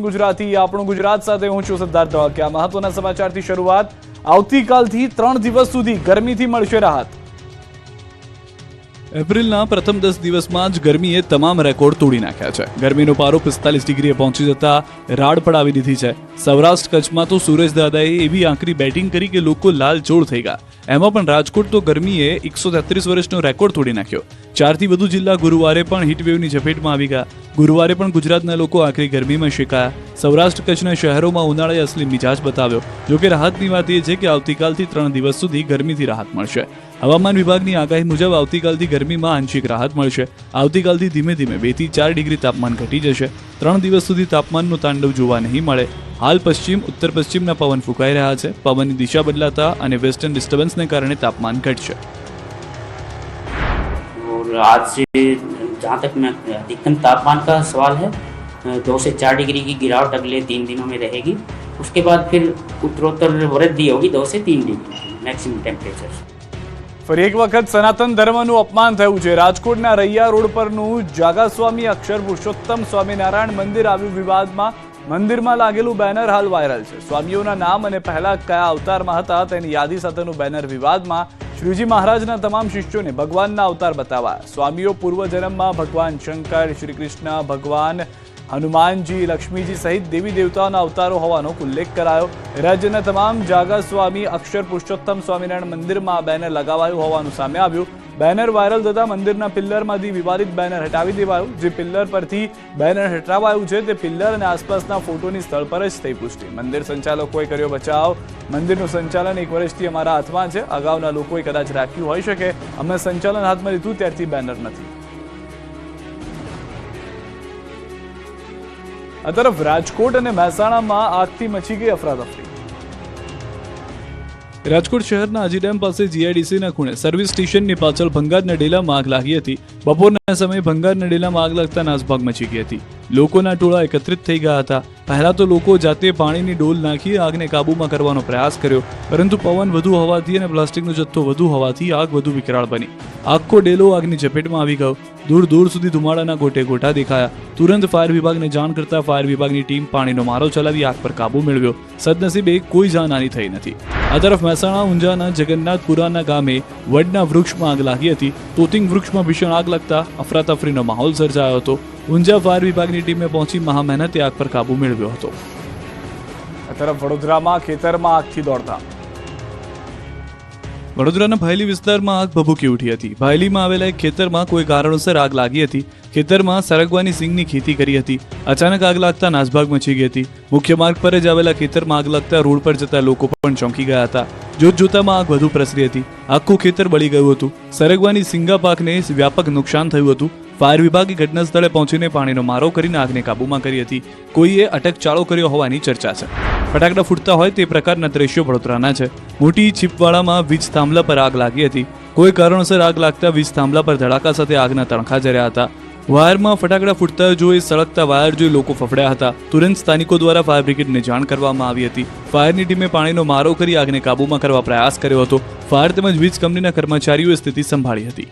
ગુજરાતી આપણું ગુજરાત સાથે હું છું સિદ્ધાર્થ ધોળકિયા। મહત્વના સમાચારથી શરૂઆત। આવતીકાલથી 3 દિવસ સુધી ગરમીથી મળશે રાહત। એપ્રિલના પ્રથમ 10 દિવસમાં જ ગરમીએ તમામ રેકોર્ડ તોડી નાખ્યા છે। ગરમીનો પારો 45 ડિગ્રીએ પહોંચી જતા રાડ પડાવી દીધી છે। સૌરાષ્ટ્ર કચ્છમાં તો સૂરજ દાદાએ એવી આકરી બેટિંગ કરી કે લોકો લાલચોળ થઈ ગયા। એમાં પણ રાજકોટ તો ગરમીએ 133 વર્ષનો રેકોર્ડ તોડી નાખ્યો। 4 થી વધુ જિલ્લા ગુરુવારે પણ હીટવેવની ઝપેટમાં આવી ગયા। ગુરુવારે પણ ગુજરાતના લોકો આકરી ગરમીમાં શેકાયા। સૌરાષ્ટ્ર કચ્છના શહેરોમાં ઉનાળાએ અસલી મિજાજ બતાવ્યો। જોકે રાહતની વાત એ છે કે આવતીકાલથી 3 દિવસ સુધી ગરમીથી રાહત મળશે। હવામાન વિભાગની આગાહી મુજબ આવતીકાલથી ગરમીમાં આંશિક રાહત મળશે। આવતીકાલથી ધીમે ધીમે 2 થી 4 ડિગ્રી તાપમાન ઘટી જશે। 3 દિવસ સુધી તાપમાનનું તાંડવ જોવા નહીં મળે। હાલ પશ્ચિમ ઉત્તર પશ્ચિમના પવન ફૂંકાઈ રહ્યા છે। પવનની દિશા બદલાતા અને વેસ્ટર્ન ડિસ્ટર્બન્સને કારણે તાપમાન ઘટશે। और आज से जहाँ तक मैं अधिकतम तापमान का सवाल है 2 से 4 डिग्री की गिरावट अगले 3 दिनों में रहेगी। उसके बाद फिर उत्तरोत्तर वृद्धि होगी 2 से 3 डिग्री मैक्सिमम टेम्परेचर। ફરી એક વખત સનાતન ધર્મનું અપમાન થયું છે। રાજકોટના રૈયા રોડ પરનું જાગાસ્વામી અક્ષર પુરુષોત્તમ સ્વામિનારાયણ મંદિર આવ્યું વિવાદમાં। મંદિરમાં લાગેલું બેનર હાલ વાયરલ છે। સ્વામીઓના નામ અને પહેલા કયા અવતારમાં હતા તેની યાદી સાથેનું બેનર વિવાદમાં। શ્રીજી મહારાજના તમામ શિષ્યોને ભગવાનના અવતાર બતાવાયા। સ્વામીઓ પૂર્વજન્મમાં ભગવાન શંકર, શ્રી કૃષ્ણ, ભગવાન હનુમાનજી, લક્ષ્મીજી સહિત દેવી દેવતાઓના અવતારો હોવાનો ઉલ્લેખ કરાયો। રાજ્યના તમામ જાગા સ્વામી અક્ષર પુરુષોત્તમ સ્વામિનારાયણ મંદિરમાં બેનર લગાવાયું હોવાનું સામે આવ્યું। બેનર વાયરલ થતા મંદિરના પિલ્લરમાંથી વિવાદિત બેનર હટાવી દેવાયું। જે પિલ્લર પરથી બેનર હટાવાયું છે તે પિલ્લર અને આસપાસના ફોટોની સ્થળ પર જ થઈ પુષ્ટિ। મંદિર સંચાલકોએ કર્યો બચાવ। મંદિરનું સંચાલન 1 વર્ષથી અમારા હાથમાં છે। અગાઉના લોકોએ કદાચ રાખ્યું હોઈ શકે। અમે સંચાલન હાથમાં લીધું ત્યારથી બેનર નથી। આ તરફ રાજકોટ અને મહેસાણામાં આગથી મચી ગઈ અફરાતફરી। રાજકોટ શહેરના હાજી ડેમ પાસે જીઆઈડીસીના ખૂણે સર્વિસ સ્ટેશનની પાછળ ભંગારના ડેલામાં આગ લાગી હતી। બપોરના સમયે ભંગારના ડેલામાં આગ લાગતા નાસભાગ મચી ગઈ હતી। લોકોના ટોળા એકત્રિત થઈ ગયા હતા। પહેલા તો લોકો જાતે પાણીની ડોલ નાખી આગને કાબૂમાં કરવાનો પ્રયાસ કર્યો, પરંતુ પવન વધુ હોવાથી અને પ્લાસ્ટિકનો જથ્થો વધુ હોવાથી આગ વધુ વિકરાળ બની। આખો ડેલો આગની ઝપેટમાં આવી ગયો। દૂર દૂર સુધી ધુમાડાના ગોટે ગોટા દેખાયા। તુરંત ફાયર વિભાગને જાણ કરતા ફાયર વિભાગની ટીમ પાણીનો મારો ચલાવી આગ પર કાબુ મેળવ્યો। સદનસીબે કોઈ જાનહાની થઈ નથી। આ તરફ મહેસાણા ઊંઝાના જગન્નાથપુરાના ગામે વડના વૃક્ષમાં આગ લાગી હતી। તોતિંગ વૃક્ષમાં ભીષણ આગ લાગતા અફરાતફરીનો માહોલ સર્જાયો હતો। ઊંઝા ફાયર વિભાગની ટીમે પહોંચી મહામહેનતે આગ પર કાબુ મેળવ્યો હતો। આ તરફ વડોદરામાં ખેતરમાં આગથી દોડધામ। વડોદરાના ભાયલી વિસ્તારમાં આગ ભભૂકી ઉઠી હતી। ભાયલીમાં આવેલા એક ખેતરમાં કોઈ કારણોસર આગ લાગી હતી। ખેતરમાં સરગવાની સિંગની ખેતી કરી હતી। અચાનક આગ લાગતા નાસભાગ મચી ગઈ હતી। મુખ્ય માર્ગ પર જ આવેલા ખેતરમાં આગ લાગતા રોડ પર જતા લોકો પણ ચોંકી ગયા હતા। જોતજોતામાં આગ વધુ પ્રસરી હતી। આખું ખેતર બળી ગયું હતું। સરગવાની સિંગા પાકને વ્યાપક નુકસાન થયું હતું। ફાયર વિભાગે ઘટના સ્થળે પહોંચીને પાણીનો મારો કરીને આગને કાબૂમાં કરી હતી। કોઈએ અટકચાળો કર્યો હોવાની ચર્ચા છે। ફટાકડા ફૂટતા હોય તે પ્રકારના દ્રશ્યો વડોદરાના છે। મોટી છીપવાડામાં વીજ થાંભલા પર આગ લાગી હતી। કોઈ કારણોસર આગ લાગતા વીજ થાંભલા પર ધડાકા સાથે આગના તણખા જર્યા હતા। વાયરમાં ફટાકડા ફૂટતા જોઈ સળગતા વાયર જોઈ લોકો ફફડ્યા હતા। તુરંત સ્થાનિકો દ્વારા ફાયર બ્રિગેડને જાણ કરવામાં આવી હતી। ફાયરની ટીમે પાણીનો મારો કરી આગને કાબૂમાં કરવા પ્રયાસ કર્યો હતો। ફાયર તેમજ વીજ કંપનીના કર્મચારીઓએ સ્થિતિ સંભાળી હતી।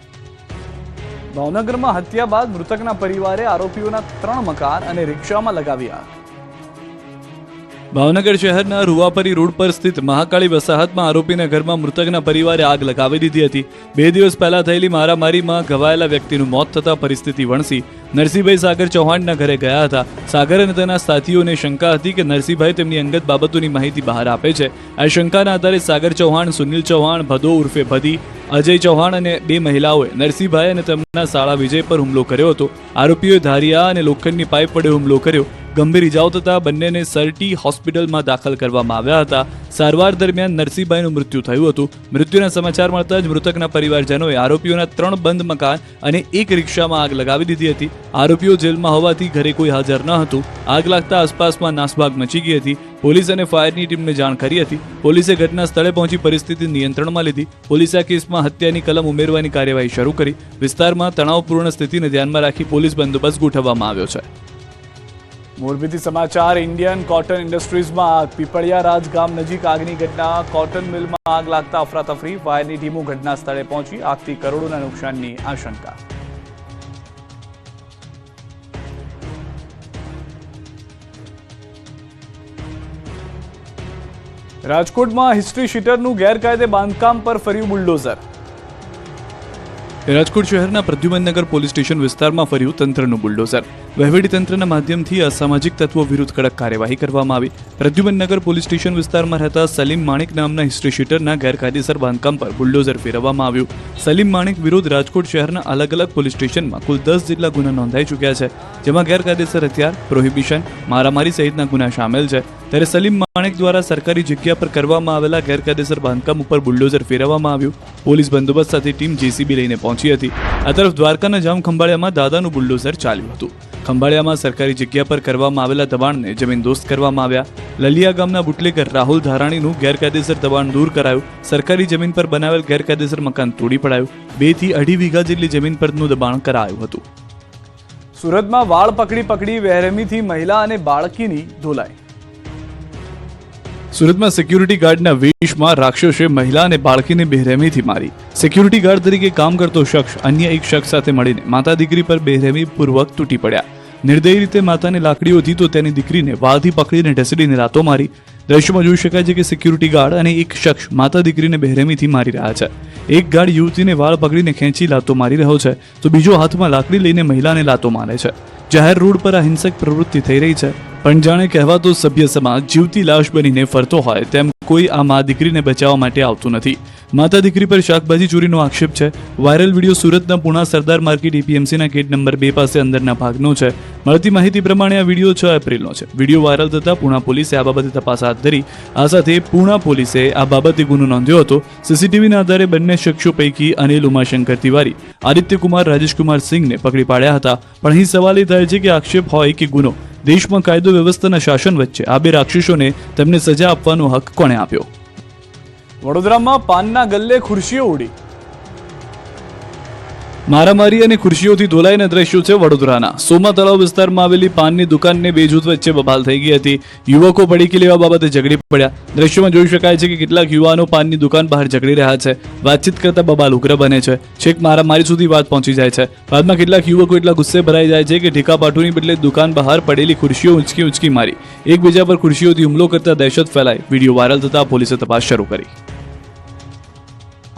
ભાવનગરમાં હત્યા બાદ મૃતકના પરિવારે આરોપીઓના 3 મકાન અને રિક્ષામાં લગાવી આગ। ભાવનગર શહેરના રૂવાપરી રોડ પર સ્થિત મહાકાળી વસાહતમાં આરોપીના ઘરમાં મૃતકના પરિવારે આગ લગાવી દીધી હતી। 2 દિવસ પહેલા થયેલી મારામારીમાં ઘવાયેલા વ્યક્તિનું મોત થતા પરિસ્થિતિ વણસી। નરસિંહભાઈ સાગર ચૌહાણના ઘરે ગયા હતા। સાગર અને તેના સાથીઓને શંકા હતી કે નરસિંહભાઈ તેમની અંગત બાબતોની માહિતી બહાર આપે છે। આ શંકાના આધારે સાગર ચૌહાણ, સુનિલ ચૌહાણ, ભદો ઉર્ફે ભદી, અજય ચૌહાણ અને 2 મહિલાઓએ નરસિંહભાઈ અને તેમના સાળા વિજય પર હુમલો કર્યો હતો। આરોપીઓએ ધારિયા અને લોખંડની પાઇપ વડે હુમલો કર્યો। ગંભીર ઇજાઓ થતા બંનેને સરટી હોસ્પિટલમાં દાખલ કરવામાં આવ્યા હતા। સારવાર દરમિયાન નરસિંહભાઈનું મૃત્યુ થયું હતું। મૃત્યુના સમાચાર મળતા જ મૃતકના પરિવારજનોએ આરોપીઓના 3 બંધ મકાન અને 1 રિક્ષામાં આગ લગાવી દીધી હતી। આરોપીઓ જેલમાં હોવાથી ઘરે કોઈ હાજર ન હતું। આગ લાગતા આસપાસમાં નાસભાગ મચી ગઈ હતી। પોલીસ અને ફાયરની ટીમને જાણ કરી હતી। પોલીસે ઘટના સ્થળે પહોંચી પરિસ્થિતિ નિયંત્રણમાં લીધી। પોલીસે આ કેસમાં હત્યાની કલમ ઉમેરવાની કાર્યવાહી શરૂ કરી। વિસ્તારમાં તણાવપૂર્ણ સ્થિતિને ધ્યાનમાં રાખી પોલીસ બંદોબસ્ત ગોઠવવામાં આવ્યો છે। મોરબીથી સમાચાર। ઇન્ડિયન કોટન ઇન્ડસ્ટ્રીઝમાં આગ। પીપળિયા રાજ ગામ નજીક આગની ઘટના। કોટન મિલમાં આગ લાગતા અફરાતફરી। ફાયરની ટીમો ઘટના સ્થળે પહોંચી। આગથી કરોડોના નુકસાનની આશંકા। રાજકોટમાં હિસ્ટ્રી શીટરનું ગેરકાયદે બાંધકામ પર ફર્યું બુલડોઝર. રાજકોટ શહેરના પ્રદ્યુમનનગર પોલીસ સ્ટેશન વિસ્તારમાં ફર્યું તંત્રનું બુલડોઝર. વહીવટીતંત્રના માધ્યમથી અસામાજિક તત્વો વિરુદ્ધ કડક કાર્યવાહી કરવામાં આવી. પ્રદ્યુમનનગર પોલીસ સ્ટેશન વિસ્તારમાં રહેતા સલીમ માણિક નામના હિસ્ટ્રી શીટરના ગેરકાયદેસર બાંધકામ પર બુલડોઝર ફેરવવામાં આવ્યું. સલીમ માણિક વિરુદ્ધ રાજકોટ શહેરના અલગ અલગ પોલીસ સ્ટેશનમાં કુલ 10 જેટલા ગુના નોંધાઈ ચૂક્યા છે, જેમાં ગેરકાયદેસર હથિયાર, પ્રોહિબિશન, મારામારી સહિતના ગુના સામેલ છે. ત્યારે સલીમ માણિક દ્વારા સરકારી જગ્યા પર કરવામાં આવેલા ગેરકાયદેસર બાંધકામ ઉપર બુલડોઝર ફેરવવામાં આવ્યું. પોલીસ બંદોબસ્ત સાથે ટીમ જેસીબી લઈને પહોંચી હતી. આ તરફ દ્વારકાના જામ ખંભાળિયામાં દાદાનું બુલડોઝર ચાલ્યું હતું. ખંભાળિયામાં સરકારી જગ્યા પર કરવામાં આવેલા દબાણને જમીનદોસ્ત કરવામાં આવ્યા. લલિયા ગામના બુટલેગર રાહુલ ધારાણીનું ગેરકાયદેસર દબાણ દૂર કરાયું. સરકારી જમીન પર બનાવેલ ગેરકાયદેસર મકાન તોડી પડાયું. 2 થી 2.5 વીઘા જેટલી જમીન પરનું દબાણ કરાયું હતું. સુરતમાં વાળ પકડી વહેરમીથી મહિલા અને બાળકીની ધોલાઈ. સુરતમાં સિક્યુરિટી ગાર્ડના વેશમાં રાક્ષસે મહિલા અને બાળકીને બેરહેમીથી મારી. સિક્યુરિટી ગાર્ડ તરીકે કામ કરતો શખ્સ અન્ય એક શખ્સ સાથે મળીને માતા દીકરી પર બેરહેમીપૂર્વક તૂટી પડ્યા. નિર્દયી રીતે માતાને લાકડીઓથી તો તેની દીકરીને વાળથી પકડીને ઢસડીને લાતો મારી. દ્રશ્યમાં જોઈ શકાય છે કે સિક્યુરિટી ગાર્ડ અને એક શખ્સ માતા દીકરીને બેરહેમીથી મારી રહ્યા છે. એક ગાર્ડ યુવતીને વાળ પકડીને ખેંચી લાતો મારી રહ્યો છે, તો બીજો હાથમાં લાકડી લઈને મહિલાને લાતો મારે છે. જાહેર રોડ પર આ હિંસક પ્રવૃત્તિ થઈ રહી છે, પણ જાણે કહેવાતો સભ્ય સમાજ જીવતી લાશ બનીને ફરતો હોય તેમ કોઈ આ મા દીકરીને બચાવવા માટે આવતું નથી. માતા દીકરી પર શાકભાજી ચોરીનો આક્ષેપ છે. વાયરલ વિડીયો સુરતના પુણા સરદાર માર્કેટ એપીએમસીના ગેટ નંબર 2 પાસે અંદરના ભાગનો છે. મળતી માહિતી પ્રમાણે આ વિડીયો 6 એપ્રિલનો છે. વિડીયો વાયરલ થતાં પુણા પોલીસે આ બાબતે તપાસ હાથ ધરી. આ સાથે પુણા પોલીસે આ બાબતે ગુનો નોંધ્યો હતો. સીસીટીવીના આધારે બંને શખ્સો પૈકી અનિલ ઉમાશંકર તિવારી, આદિત્યકુમાર રાજેશકુમાર સિંઘને પકડી પાડ્યા હતા. પણ અહીં સવાલ એ થાય છે કે આક્ષેપ હોય કે ગુનો, દેશમાં કાયદો વ્યવસ્થાના શાસન વચ્ચે આ બે રાક્ષસોને તેમને સજા આપવાનો હક કોણે આપ્યો? વડોદરામાં પાનના ગલ્લે ખુરશીઓ ઉડી. મારામારી અને ખુરશીઓથી ધોલાઈના દ્રશ્યો છે વડોદરાના. સોમા તળાવ વિસ્તારમાં આવેલી પાનની દુકાનને બે જૂથ વચ્ચે બબાલ થઈ ગઈ હતી. યુવકો પડીકી લેવા બાબતે ઝઘડી પડ્યા. દ્રશ્યોમાં જોઈ શકાય છે કે કેટલાક યુવાનો પાનની દુકાન બહાર ઝઘડી રહ્યા છે. વાતચીત કરતા બબાલ ઉગ્ર બને છે. છેક મારામારી સુધી વાત પહોંચી જાય છે. બાદમાં કેટલાક યુવકો એટલા ગુસ્સે ભરાઈ જાય છે કે ઢીકા પાટુની બદલે દુકાન બહાર પડેલી ખુરશીઓ ઉંચકી મારી. એકબીજા પર ખુરશીઓથી હુમલો કરતા દહેશત ફેલાઈ. વિડીયો વાયરલ થતા પોલીસે તપાસ શરૂ કરી.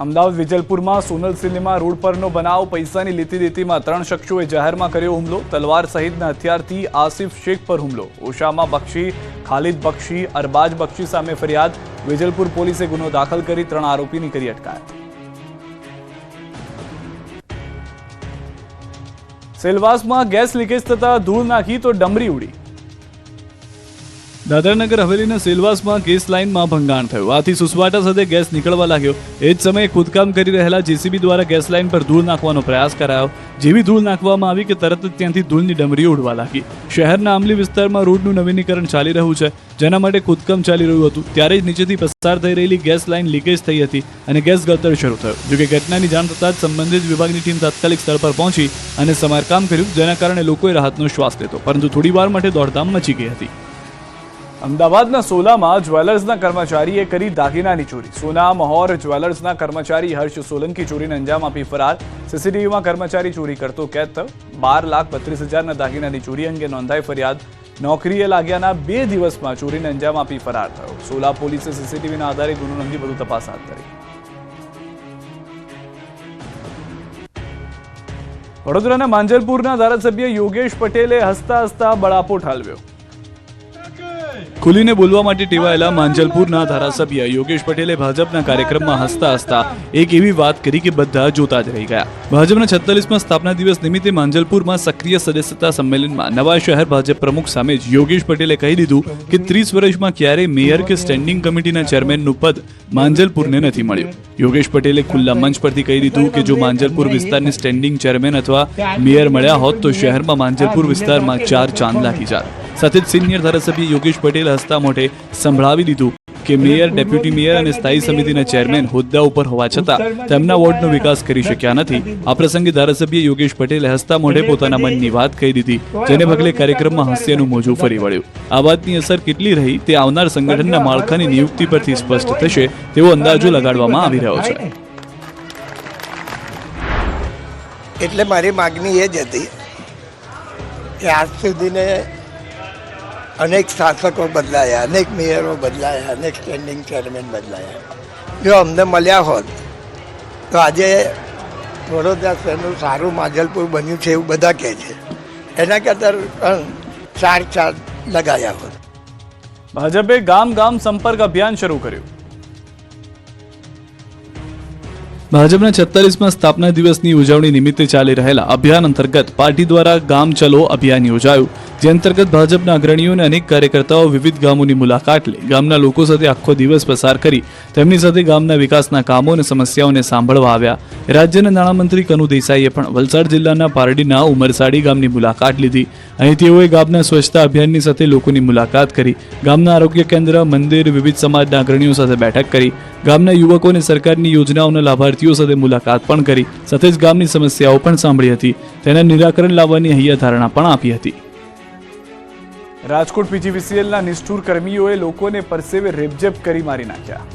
અમદાવાદ વિજલપુરમાં સોનલ સિનેમા રોડ પરનો બનાવ. પૈસાની લેતીદેતીમાં 3 શખ્સોએ જાહેરમાં કર્યો હુમલો. તલવાર સહિતના હથિયારથી આસિફ શેખ પર હુમલો. ઓશામા બક્ષી, ખાલિદ બક્ષી, અરબાજ બક્ષી સામે ફરિયાદ. વિજલપુર પોલીસે ગુનો દાખલ કરી 3 આરોપીની કરી અટકાયત. સેલવાસમાં ગેસ લીકેજ થતા ધૂળ નાખી તો ડમરી ઉડી. દાદરાનગર હવેલીના સેલવાસમાં ગેસ લાઇનમાં ભંગાણ થયું. આથી સુસવાટા સાથે ગેસ નીકળવા લાગ્યો. એ જ સમયે ખોદકામ કરી રહેલા જેસીબી દ્વારા ગેસ લાઇન પર ધૂળ નાખવાનો પ્રયાસ કરાયો. જેવી ધૂળ નાખવામાં આવી કે તરત જ ત્યાંથી ધૂળની ડમરીઓ ઉડવા લાગી. શહેરના આમલી વિસ્તારમાં રોડનું નવીનીકરણ ચાલી રહ્યું છે, જેના માટે ખોદકામ ચાલી રહ્યું હતું. ત્યારે જ નીચેથી પસાર થઈ રહેલી ગેસ લાઇન લીકેજ થઈ હતી અને ગેસ ગળતર શરૂ થયો. જોકે ઘટનાની જાણ થતાં જ સંબંધિત વિભાગની ટીમ તાત્કાલિક સ્થળ પર પહોંચી અને સમારકામ કર્યું, જેના કારણે લોકોએ રાહતનો શ્વાસ લીધો. પરંતુ થોડી વાર માટે દોડધામ મચી ગઈ હતી. અમદાવાદના સોલામાં જ્વેલર્સના કર્મચારીએ કરી દાગીનાની ચોરી. સોના મહોર જ્વેલર્સના કર્મચારી હર્ષ સોલંકી ચોરીને અંજામ આપી ફરાર. સીસીટીવીમાં કર્મચારી ચોરી કરતો કેદ થયો. 12,32,000ના દાગીનાની ચોરી અંગે નોંધાઈ ફરિયાદ. નોકરીએ લાગ્યાના 2 દિવસમાં ચોરીને અંજામ આપી ફરાર થયો. સોલા પોલીસે સીસીટીવીના આધારે ગુનો નોંધી વધુ તપાસ હાથ ધરી. વડોદરાના માંજલપુરના ધારાસભ્ય યોગેશ પટેલે હસતા હસતા બળાપો ઠાલવ્યો. ખુલીને બોલવા માટે ટેવાયેલા માંજલપુરના ધારાસભ્ય યોગેશ પટેલે ભાજપના કાર્યક્રમમાં હસતા હસતા એક એવી વાત કરી કે બધા જોતા જ રહી ગયા. ભાજપના 46મા સ્થાપના દિવસ નિમિત્તે માંજલપુરમાં સક્રિય સદસ્યતા સંમેલનમાં નવા શહેર ભાજપ પ્રમુખ સામે જ યોગેશ પટેલે કહી દીધું કે 30 વર્ષમાં ક્યારેય મેયર કે સ્ટેન્ડિંગ કમિટીના ચેરમેનનું પદ માંજલપુરને નથી મળ્યું. યોગેશ પટેલે ખુલ્લા મંચ પરથી કહી દીધું કે જો માંજલપુર વિસ્તારની સ્ટેન્ડિંગ ચેરમેન અથવા મેયર મળ્યા હોત તો શહેરમાં માંજલપુર વિસ્તારમાં 4 ચાંદ લાગી જાત. સાથે જ સિનિયર ધારાસભ્ય યોગેશ પટેલ હસતા મોઢે સંભળાવી દીધું કે મેયર, ડેપ્યુટી મેયર અને સ્થાયી સમિતિના ચેરમેન હોદ્દા ઉપર હોવા છતાં તેમના વોર્ડનો વિકાસ કરી શક્યા નથી. આ પ્રસંગે ધારાસભ્ય યોગેશ પટેલે હસતા મોઢે પોતાના મનની વાત કહી દીધી, જેને પગલે કાર્યક્રમમાં હાસ્યનું મોજું ફરી વળ્યું. આ વાતની અસર કેટલી રહી તે આવનાર સંગઠનના માળખાની નિયુક્તિ પરથી સ્પષ્ટ થશે તેવો અંદાજો લગાડવામાં આવી રહ્યો છે. એટલે મારી માગણી એ જ હતી કે આજ સુધીને અનેક શાસકો બદલાયા, અનેક મેયરો બદલાયા, અનેક સ્ટેન્ડિંગ ચેરમેન બદલાયા. જો અમને મળ્યા હોત તો આજે વડોદરા શહેરનું સારું માજલપુર બન્યું છે એવું બધા કહે છે. એના કરતાં 4 લગાયા હોત. ભાજપે ગામ ગામ સંપર્ક અભિયાન શરૂ કર્યું. ભાજપના 46મા સ્થાપના દિવસની ઉજવણી નિમિત્તે ચાલી રહેલા અભિયાન અંતર્ગત પાર્ટી દ્વારા ગામ ચલો અભિયાન યોજાયું, જે અંતર્ગત ભાજપના અગ્રણીઓ અને અનેક કાર્યકર્તાઓ વિવિધ ગામોની મુલાકાત લઈ ગામના લોકો સાથે આખો દિવસ પસાર કરી તેમની સાથે ગામના વિકાસના કામો અને સમસ્યાઓને સાંભળવા આવ્યા. રાજ્યના નાણામંત્રી કનુ દેસાઈએ પણ વલસાડ જિલ્લાના પારડીના ઉમરસાડી ગામની મુલાકાત લીધી. અહીં તેઓએ ગામના સ્વચ્છતા અભિયાનની સાથે લોકોની મુલાકાત કરી, ગામના આરોગ્ય કેન્દ્ર, મંદિર, વિવિધ સમાજના અગ્રણીઓ સાથે બેઠક કરી, ગામના યુવકો અને સરકારની યોજનાઓના લાભાર્થીઓ સાથે મુલાકાત પણ કરી, સાથે જ ગામની સમસ્યાઓ પણ સાંભળી હતી. તેના નિરાકરણ લાવવાની હૈયાધારણા પણ આપી હતી. રાજકોટ પીજીવીસીએલના નિષ્ઠુર કર્મીઓએ લોકોને પરસેવે રેપઝેપ કરી મારી નાખ્યા.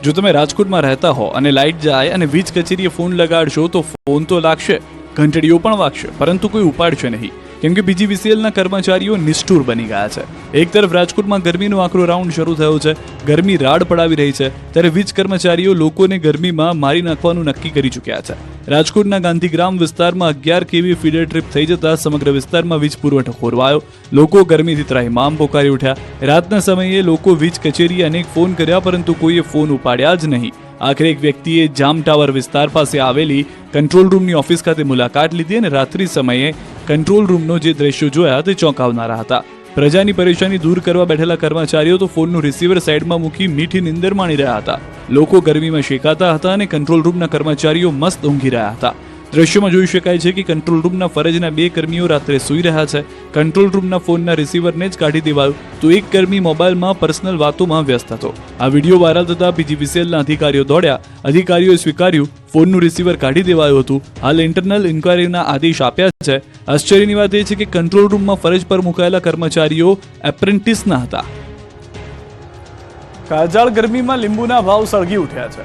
જો તમે રાજકોટમાં રહેતા હો અને લાઇટ જાય અને વીજ કચેરીએ ફોન લગાડશો તો ફોન તો લાગશે, ઘંટડીઓ પણ વાગશે, પરંતુ કોઈ ઉપાડશે નહીં, કેમ કે પીજીવીસીએલના કર્મચારીઓ નિષ્ઠુર બની ગયા છે. એક તરફ રાજકોટમાં ગરમીનો આકરો રાઉન્ડ શરૂ થયો છે, ગરમી રાડ પડાવી રહી છે, ત્યારે વીજ કર્મચારીઓ લોકોને ગરમીમાં મારી નાખવાનું નક્કી કરી ચૂક્યા છે. રાજકોટના ગાંધીગ્રામ વિસ્તારમાં 11 kV ફીડર ટ્રીપ થઈ જતા સમગ્ર વિસ્તારમાં વીજ પુરવઠો ખોરવાયો. લોકો ગરમીથી ત્રાહિમામ પોકારી ઉઠ્યા. રાતના સમયે લોકો વીજ કચેરીએ અનેક ફોન કર્યા, પરંતુ કોઈએ ફોન ઉપાડ્યા જ નહીં. આખરે એક વ્યક્તિએ જામ ટાવર વિસ્તાર પાસે આવેલી કંટ્રોલ રૂમની ઓફિસ ખાતે મુલાકાત લીધી અને રાત્રિ સમયે કંટ્રોલ રૂમનો જે દ્રશ્યો જોયા તે ચોંકાવનારા હતા. પ્રજાની પરેશાની દૂર કરવા બેઠેલા કર્મચારીઓ તો ફોનનું રિસીવર સાઈડમાં મૂકી મીઠી નિંદર માણી રહ્યા હતા. લોકો ગરમીમાં શેકાતા હતા અને કંટ્રોલ રૂમના કર્મચારીઓ મસ્ત ઊંઘી રહ્યા હતા. દ્રશ્યોમાં જોઈ શકાય છે કે કંટ્રોલ રૂમના ફરજના 2 કર્મીઓ રાત્રે સૂઈ રહ્યા છે. કંટ્રોલ રૂમના ફોનના રિસીવરને જ કાઢી દેવાયું, તો એક કર્મી મોબાઈલમાં પર્સનલ વાતોમાં વ્યસ્ત હતો. આ વિડીયો વાયરલ થતા પીજીવીસીએલના અધિકારીઓ દોડ્યા. અધિકારીઓએ સ્વીકાર્યું, ફોનનું રિસીવર કાઢી દેવાયું હતું. હાલ ઇન્ટરનલ ઇન્ક્વાયરીના આદેશ આપ્યા છે. આશ્ચર્યની વાત એ છે કે કંટ્રોલ રૂમમાં ફરજ પર મુકાયેલા કર્મચારીઓ એપ્રેન્ટિસના હતા. કાળઝાળ ગરમીમાં લીંબુના ભાવ સળગી ઉઠ્યા છે.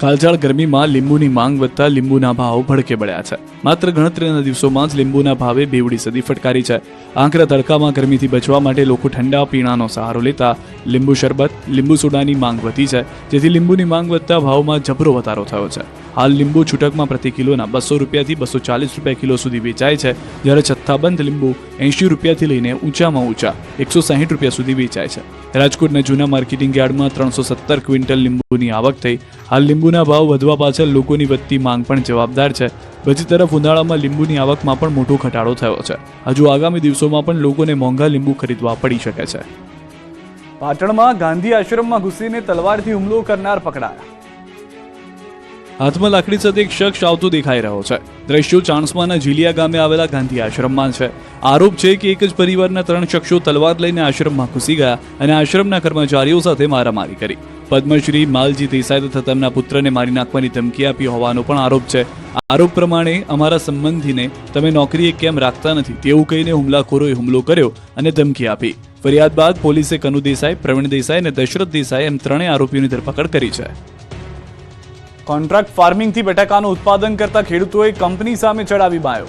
કાળઝાળ ગરમીમાં લીંબુની માંગ વધતા લીંબુના ભાવ ભડકે બળ્યા છે. માત્ર ગણતરીના દિવસોમાં જ લીંબુના ભાવે બેવડી સદી ફટકારી છે. આંકરા તડકામાં ગરમીથી બચવા માટે લોકો ઠંડા પીણાનો સહારો લેતા લીંબુ શરબત, લીંબુ સોડાની માંગ વધી છે, જેથી લીંબુની માંગ વધતા ભાવમાં જબરો વધારો થયો છે. હાલ લીંબુ છૂટકમાં પ્રતિ કિલોના 200 રૂપિયાથી 240 રૂપિયા કિલો સુધી વેચાય છે, જ્યારે જથ્થાબંધ લીંબુ 80 રૂપિયાથી લઈને ઊંચામાં ઊંચા 160 રૂપિયા સુધી વેચાય છે. રાજકોટના જૂના માર્કેટિંગ યાર્ડમાં 317 ક્વિન્ટલ લીંબુની આવક થઈ. હાલ લીંબુના ભાવ વધવા પાછળ લોકોની વધતી માંગ પણ જવાબદાર છે. બીજી તરફ ઉનાળામાં લીંબુની આવકમાં પણ મોટો ઘટાડો થયો છે. હજુ આગામી દિવસોમાં પણ લોકોને મોંઘા લીંબુ ખરીદવા પડી શકે છે. પાટણમાં ગાંધી આશ્રમમાં ઘૂસીને તલવારથી હુમલો કરનાર પકડાયા. હાથમાં લાકડી સાથે એક શખ્સ આવતો દેખાઈ રહ્યો છે. દ્રશ્યો ચાણસ્માના ઝીલિયા ગામે આવેલા ગાંધી આશ્રમમાં છે. આરોપ છે કે એક જ પરિવારના 3 શખ્સો તલવાર લઈને આશ્રમમાં ઘૂસી ગયા અને આશ્રમના કર્મચારીઓ સાથે મારામારી કરી. પદ્મશ્રી માલજી દેસાઈ તથા તેમના પુત્રને મારી નાખવાની ધમકી આપી હોવાનો પણ આરોપ છે. આરોપ પ્રમાણે અમારા સંબંધીને તમે નોકરીએ કેમ રાખતા નથી તેવું કહીને હુમલાખોરોએ હુમલો કર્યો અને ધમકી આપી. ફરિયાદ બાદ પોલીસે કનુ દેસાઈ, પ્રવીણ દેસાઈ અને દશરથ દેસાઈ એમ 3 આરોપીઓની ધરપકડ કરી છે. કોન્ટ્રાક્ટ ફાર્મિંગથી બટાકાનું ઉત્પાદન કરતા ખેડૂતોએ કંપની સામે ચડાવી બાયો.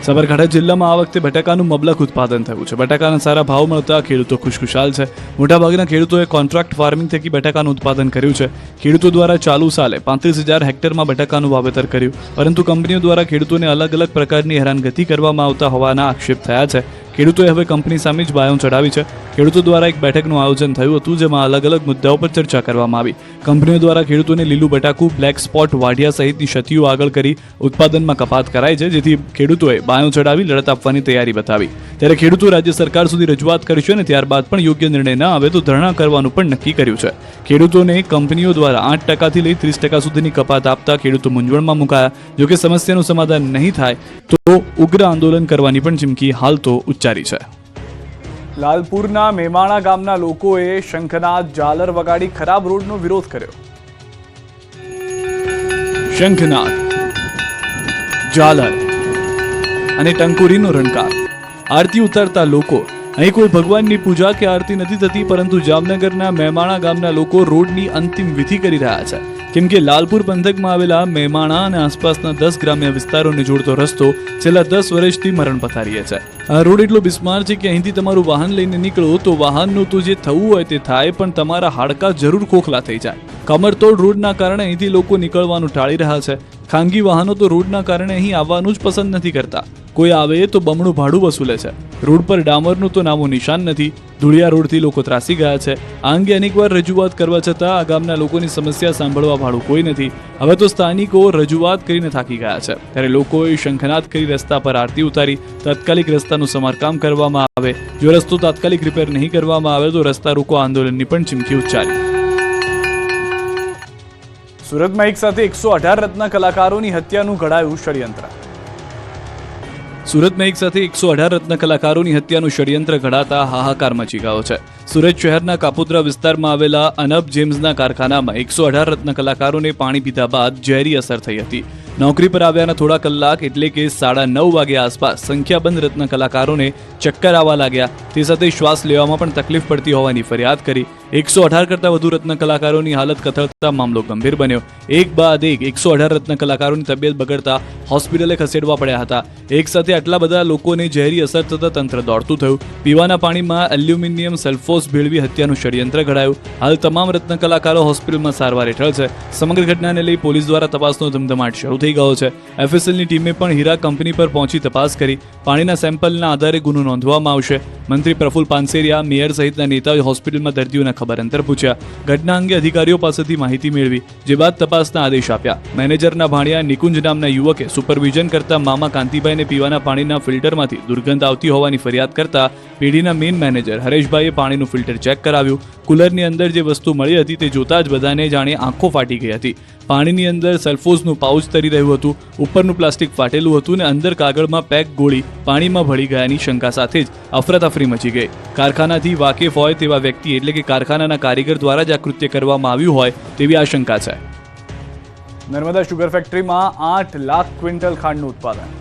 સાબરકાંઠા જિલ્લામાં આ વખતે બટાકાનું મબલખ ઉત્પાદન થયું છે. બટાકાના સારા ભાવ મળતા ખેડૂતો ખુશખુશાલ છે. મોટાભાગના ખેડૂતોએ કોન્ટ્રાક્ટ ફાર્મિંગ થકી બટાકાનું ઉત્પાદન કર્યું છે. ખેડૂતો દ્વારા ચાલુ સાલે 35,000 હેક્ટરમાં બટાકાનું વાવેતર કર્યું, પરંતુ કંપનીઓ દ્વારા ખેડૂતોને અલગ અલગ પ્રકારની હેરાનગતિ કરવામાં આવતા હોવાના આક્ષેપ થયા છે. ખેડૂતોએ હવે કંપની સામે જ બાયો ચડાવી છે. ખેડૂતો દ્વારા એક બેઠકનું આયોજન થયું હતું, જેમાં અલગ અલગ મુદ્દાઓ પર ચર્ચા કરવામાં આવી. કંપનીઓ દ્વારા ખેડૂતોને લીલું બટાકું, બ્લેક સ્પોટ, વાઢિયા સહિતની ક્ષતિઓ આગળ કરી ઉત્પાદનમાં કપાત કરાઈ છે, જેથી ખેડૂતોએ બાયો ચડાવી લડત આપવાની તૈયારી બતાવી. ત્યારે ખેડૂતો રાજ્ય સરકાર સુધી રજૂઆત કરશે અને ત્યારબાદ પણ યોગ્ય નિર્ણય ન આવે તો ધરણા કરવાનું પણ નક્કી કર્યું છે. ખેડૂતોને કંપનીઓ દ્વારા 8% લઈ 30% સુધીની કપાત આપતા ખેડૂતો મૂંઝવણમાં મુકાયા. જોકે સમસ્યાનું સમાધાન નહીં થાય તો ઉગ્ર આંદોલન કરવાની પણ ચીમકી હાલ તો ઉચ્ચારી છે. લાલપુરના મેમાણા ગામના લોકોએ શંખનાદ, ઝાલર વગાડી ખરાબ રોડનો વિરોધ કર્યો. શંખનાદ, ઝાલર અને ટંકોરીનો રણકાર, આરતી ઉતારતા લોકો. અહીં કોઈ ભગવાનની પૂજા કે આરતી નથી થતી, પરંતુ જામનગરના મેમાણા ગામના લોકો રોડની અંતિમ વિધિ કરી રહ્યા છે. કેમ કે લાલપુર પંથકમાં આવેલા મેમાણા અને આસપાસના 10 ગ્રામ્ય વિસ્તારોને જોડતો રસ્તો છેલ્લા 10 વર્ષથી મરણ પથારીએ છે. આ રોડ એટલો બિસ્માર છે કે અહીંથી તમારું વાહન લઈને નીકળો તો વાહનનું તો જે થવું હોય તે થાય, પણ તમારા હાડકાં જરૂર ખોખલા થઈ જાય. કમરતોડ રોડના કારણે અહીંથી લોકો નીકળવાનું ટાળી રહ્યા છે. ખાનગી વાહનો તો રોડના કારણે અહીં આવવાનું જ પસંદ નથી કરતા. કોઈ આવે તો બમણું ભાડું વસૂલે છે. રોડ પર ડામરનું તો નામો નિશાન નથી. ધૂળિયા રોડથી લોકો ત્રાસી ગયા છે. આ અંગે અનેકવાર રજૂઆત કરવા છતાં આ ગામના લોકોની સમસ્યા સાંભળવા વાળું કોઈ નથી. હવે તો સ્થાનિકો રજૂઆત કરીને થાકી ગયા છે, ત્યારે લોકોએ શંખનાદ કરી રસ્તા પર આરતી ઉતારી તાત્કાલિક રસ્તાનું સમારકામ કરવામાં આવે. જો રસ્તો તાત્કાલિક રિપેર નહીં કરવામાં આવે તો રસ્તા રોકો આંદોલનની પણ ચીમકી ઉચ્ચારી. સુરતમાં એક સાથે 118 રત્ન કલાકારોની હત્યાનું ઘડાયું ષડયંત્ર. સુરતમાં એક સાથે 118 રત્ન કલાકારોની હત્યાનું ષડયંત્ર ઘડાતા હાહાકાર મચી ગયો છે. સુરત શહેરના કાપોદ્રા વિસ્તારમાં આવેલા અનબ જેમ્સના કારખાનામાં 118 રત્ન કલાકારોને પાણી પીધા બાદ ઝેરી અસર થઈ હતી. નોકરી પર આવ્યાના થોડા કલાક એટલે કે 9:30 વાગ્યા આસપાસ સંખ્યાબંધ રત્ન કલાકારોને ચક્કર આવવા લાગ્યા. તે સાથે શ્વાસ લેવામાં પણ તકલીફ પડતી હોવાની ફરિયાદ કરી. 118 કરતાં વધુ રત્ન કલાકારોની હાલત કથળતા મામલો ગંભીર બન્યો. એક બાદ એક 118 રત્ન કલાકારોની તબિયત બગડતા હોસ્પિટલે ખસેડવા પડ્યા હતા. એક સાથે આટલા બધા લોકોને ઝેરી અસર થતા તંત્ર દોડતું થયું. પીવાના પાણીમાં એલ્યુમિનિયમ સલ્ફોસ ભેળવી હત્યાનું ષડયંત્ર ઘડાયું. હાલ તમામ રત્ન કલાકારો હોસ્પિટલમાં સારવાર હેઠળ છે. સમગ્ર ઘટનાને લઈ પોલીસ દ્વારા તપાસનો ધમધમાટ શરૂ થઈ ગયો છે. એફએસએલની ટીમે પણ હીરા કંપની પર પહોંચી તપાસ કરી. પાણીના સેમ્પલના આધારે ગુનો નોંધવામાં આવશે. મંત્રી પ્રફુલ પાનસેરિયા, મેયર સહિતના નેતાઓએ હોસ્પિટલમાં દર્દીઓના ખબર અંતર પૂછ્યા. ઘટના અંગે અધિકારીઓ પાસેથી માહિતી મેળવી, જે બાદ તપાસના આદેશ આપ્યા. મેનેજરના ભાણિયા નિકુંજ નામના યુવકે સુપરવિઝન કરતા મામા કાંતિભાઈને પીવાના પાણીના ફિલ્ટરમાંથી દુર્ગંધ આવતી હોવાની ફરિયાદ કરતા પેઢીના મેઇન મેનેજર હરેશભાઈએ પાણીનું ફિલ્ટર ચેક કરાવ્યું. કુલરની અંદર જે વસ્તુ મળી હતી તે જોતા જ બધાને જાણે આંખો ફાટી ગઈ હતી. પાણીની અંદર સલ્ફોઝનું પાઉચ તરી રહ્યું હતું. ઉપરનું પ્લાસ્ટિક ફાટેલું હતું ને અંદર કાગળમાં પેક ગોળી પાણીમાં ભળી ગયાની શંકા સાથે જ અફરાતફરી મચી ગઈ. કારખાનાથી વાકેફ હોય તેવા વ્યક્તિ એટલે કે કારખાનાના કારીગર દ્વારા જ આ કૃત્ય કરવામાં આવ્યું હોય તેવી આશંકા છે. નર્મદા શુગર ફેક્ટરીમાં 8 લાખ ક્વિન્ટલ ખાંડનું ઉત્પાદન.